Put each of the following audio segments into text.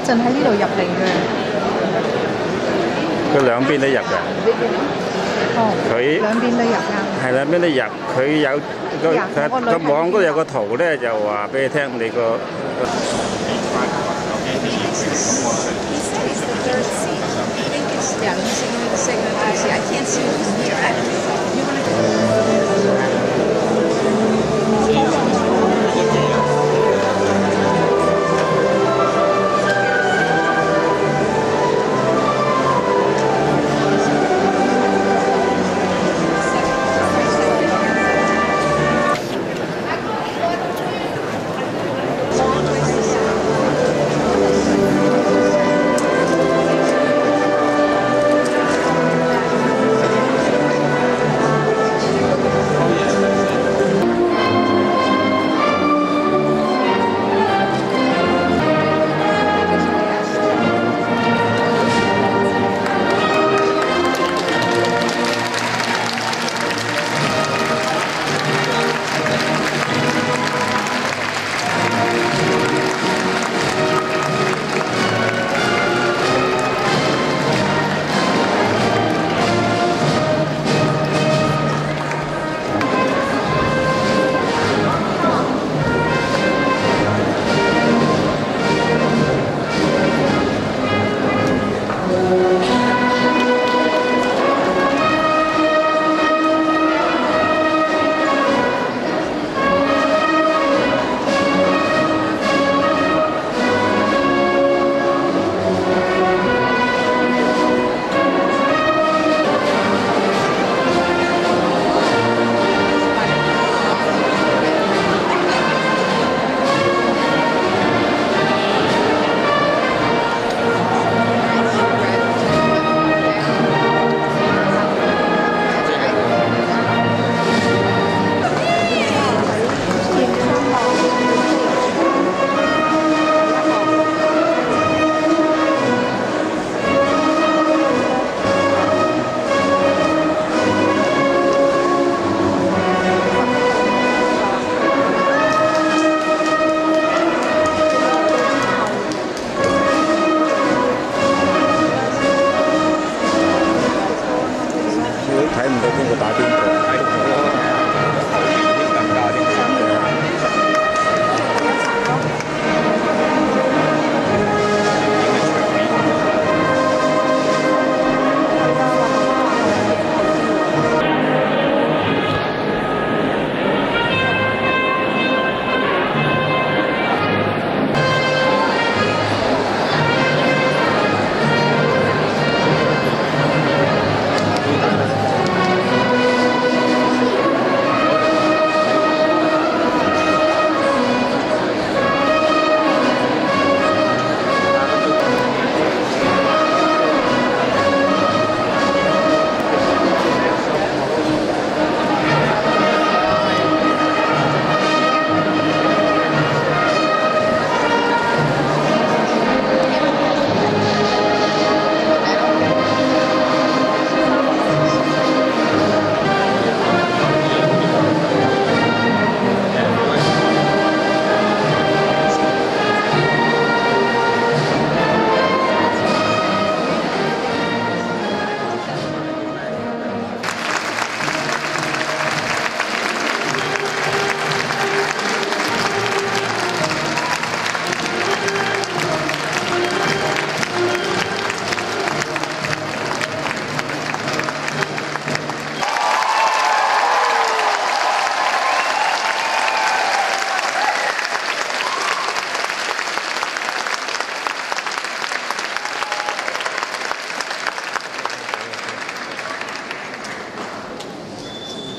陣喺呢度入嚟嘅。佢兩邊都入嘅。哦。佢兩邊都入㗎。係兩邊都入，佢有個網嗰度有個圖咧，就話俾你聽你個。Yeah, let me see. Give me the segment. See, I can't see it from here. You want to?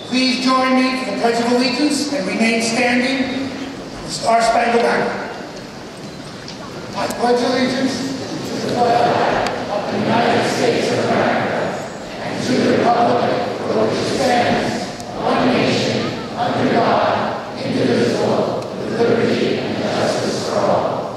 Please join me for the Pledge of Allegiance and remain standing for the Star-Spangled Banner. I pledge allegiance to the flag of the United States of America and to the republic for which it stands, one nation, under God, indivisible, with liberty and justice for all.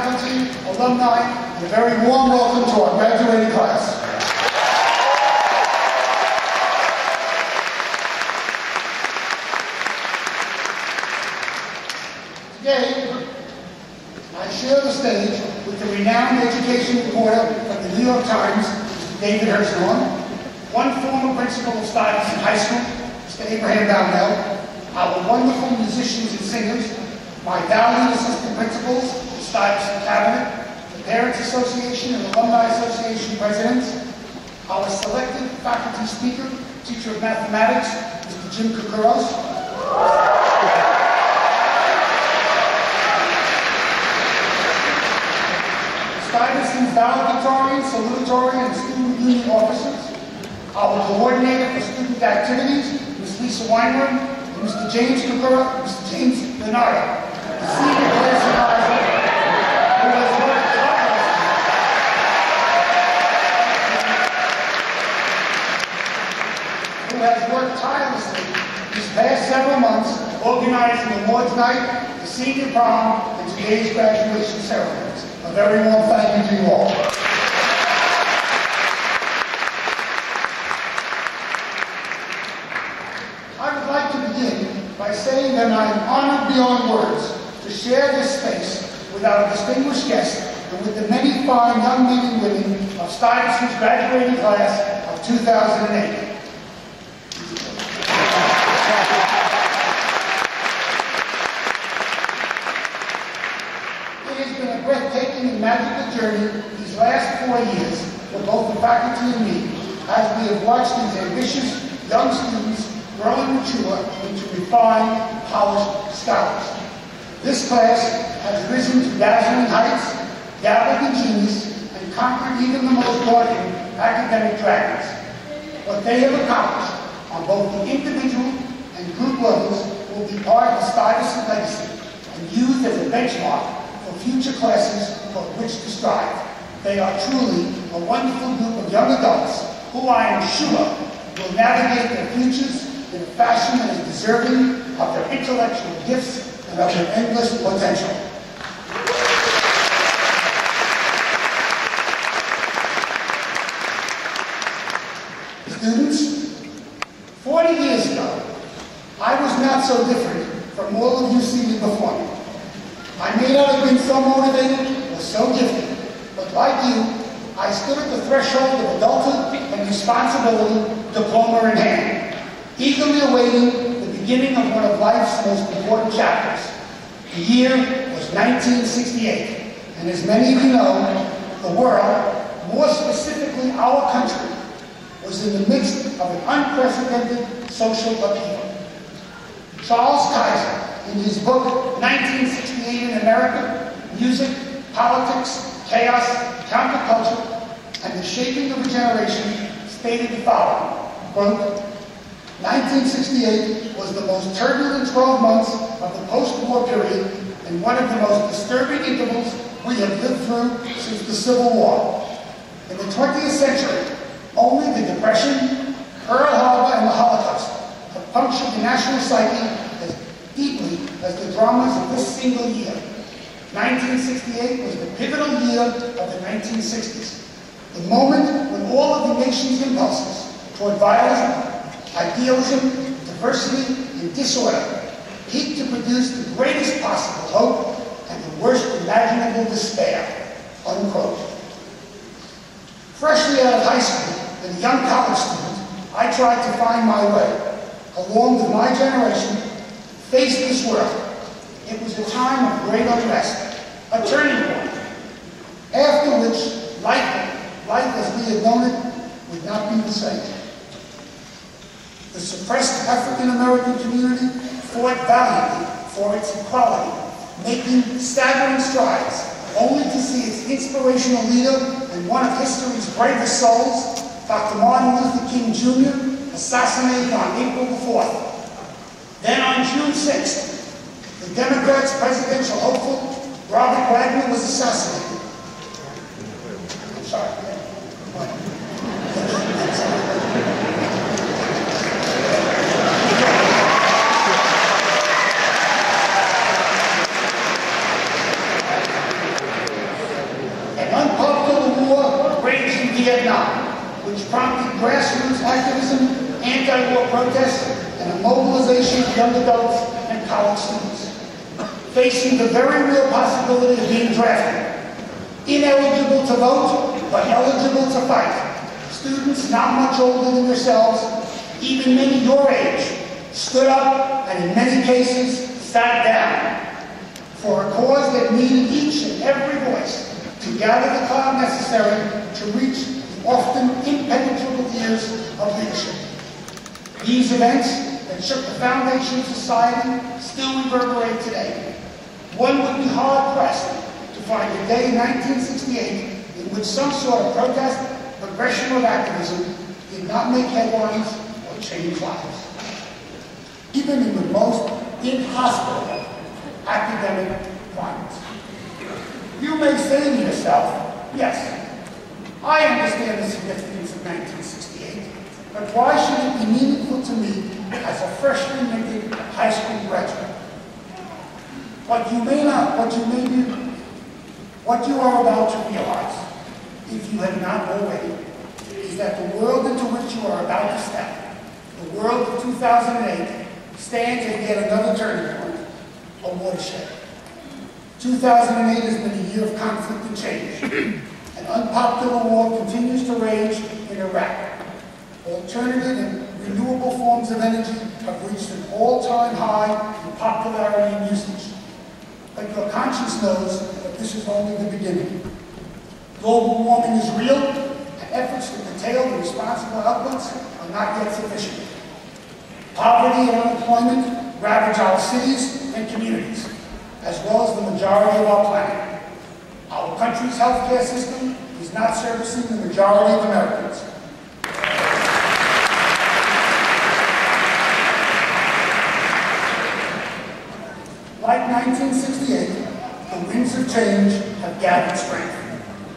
faculty, alumni, and a very warm welcome to our graduating class. Today, I share the stage with the renowned education reporter from the New York Times, Mr. David Hirschhorn, one former principal of Stuyvesant High School, Mr. Abraham Downell, our wonderful musicians and singers, my valued assistant principals, the Stuyvesant Cabinet, the Parents Association and Alumni Association presidents, our selected faculty speaker, teacher of mathematics, Mr. Jim Kukuros, Stuyvesant's valedictorian, salutatorian, and student union officers, our coordinator for student activities, Ms. Lisa Weinberg, and Mr. James Kukura, Mr. James Leonardo, the senior class advisor, who has worked tirelessly these past several months organizing the awards night, the senior prom, and today's graduation ceremonies. A very warm thank you to you all. I would like to begin by saying that I am honored beyond words to share this space with our distinguished guests and with the many fine young men and women of Stuyvesant's graduating class of 2008. It has been a breathtaking and magical journey these last 4 years for both the faculty and me, as we have watched these ambitious young students grow and mature into refined, polished scholars. This class has risen to dazzling heights, dabbled in genius, and conquered even the most daunting academic dragons. What they have accomplished on both the individual and group levels will be part of the Stuyvesant legacy and used as a benchmark for future classes for which to strive. They are truly a wonderful group of young adults who I am sure will navigate their futures in a fashion that is deserving of their intellectual gifts and of their endless potential. Students, 40 years ago, I was not so different from all of you seated before me. I may not have been so motivated or so gifted, but like you, I stood at the threshold of adulthood and responsibility, diploma in hand, eagerly awaiting the beginning of one of life's most important chapters. The year was 1968, and as many of you know, the world, more specifically our country, was in the midst of an unprecedented social upheaval. Charles Kaiser, in his book 1968 in America, Music, Politics, Chaos, Counterculture, and the Shaping of a Generation, stated the following, quote, 1968 was the most turbulent 12 months of the post-war period and one of the most disturbing intervals we have lived through since the Civil War. In the 20th century, only the Depression, Pearl Harbor, and the Holocaust have punctured the national psyche as deeply as the dramas of this single year. 1968 was the pivotal year of the 1960s, the moment when all of the nation's impulses toward violence, idealism, diversity, and disorder peaked to produce the greatest possible hope and the worst imaginable despair, unquote. Freshly out of high school and a young college student, I tried to find my way, along with my generation, face this world. It was a time of great unrest, a turning point, after which life as we had known it would not be the same. The suppressed African-American community fought valiantly for its equality, making staggering strides, only to see its inspirational leader and one of history's bravest souls, Dr. Martin Luther King Jr., assassinated on April the 4th. Then on June 6th, the Democrats' presidential hopeful, Robert Wagner, was assassinated. I'm sorry. Vietnam, which prompted grassroots activism, anti-war protests, and a mobilization of young adults and college students. Facing the very real possibility of being drafted, ineligible to vote, but eligible to fight, students not much older than yourselves, even many your age, stood up and in many cases sat down for a cause that needed each and every voice to gather the clout necessary to reach the often impenetrable ears of leadership. These events that shook the foundation of society still reverberate today. One would be hard-pressed to find a day in 1968 in which some sort of protest, progression, or activism did not make headlines or change lives. Even in the most inhospitable academic climates. You may say to yourself, yes, I understand the significance of 1968, but why should it be meaningful to me as a freshly minted high school graduate? What you are about to realize, if you have not already, is that the world into which you are about to step, the world of 2008, stands at yet another turning point, a watershed. 2008 has been a year of conflict and change. An unpopular war continues to rage in Iraq. Alternative and renewable forms of energy have reached an all-time high in popularity and usage. But your conscience knows that this is only the beginning. Global warming is real, and efforts to curtail the responsible outputs are not yet sufficient. Poverty and unemployment ravage our cities and communities, as well as the majority of our planet. Our country's healthcare system is not servicing the majority of Americans. Like 1968, the winds of change have gathered strength.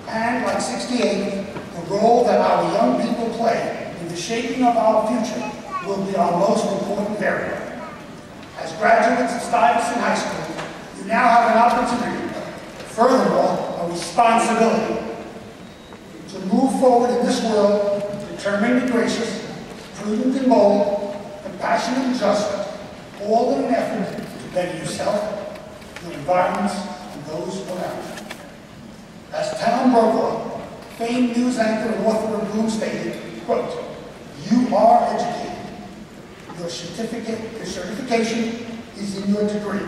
And like 68, the role that our young people play in the shaping of our future will be our most important variable. As graduates of Stuyvesant High School, you now have an opportunity, furthermore, a responsibility, to move forward in this world, determined and gracious, prudent and bold, compassionate and just, all in an effort to better yourself, your environments, and those around you. As Tom Brokaw, famed news anchor and author of Bloom, stated, quote, "You are educated. Your certification is in your degree.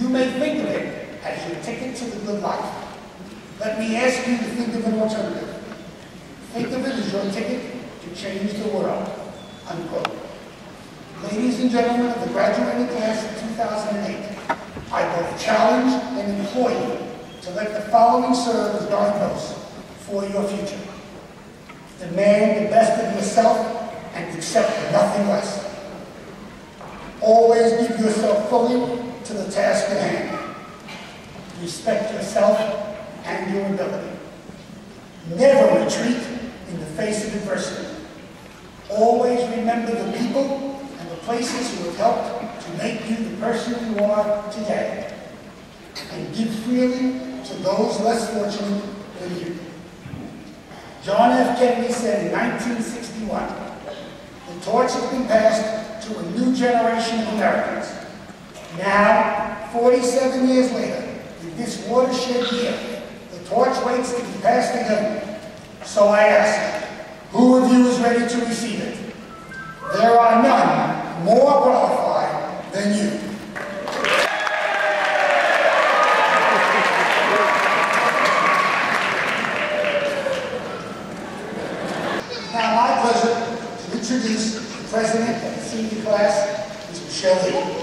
You may think of it as your ticket to the good life. Let me ask you to think of an alternative. Think of it as your ticket to change the world," unquote. Ladies and gentlemen of the graduating class of 2008, I both challenge and implore you to let the following serve as guideposts for your future. Demand the best of yourself and accept nothing less. Always give yourself fully to the task at hand. Respect yourself and your ability. Never retreat in the face of adversity. Always remember the people and the places who have helped to make you the person you are today. And give freely to those less fortunate than you. John F. Kennedy said in 1961, "The torch has been passed to a new generation of Americans." Now, 47 years later, in this watershed year, the torch waits to be passed again. So I ask, who of you is ready to receive it? There are none more qualified than you. Now, my pleasure to introduce the president of the senior class, Mr. Shelley.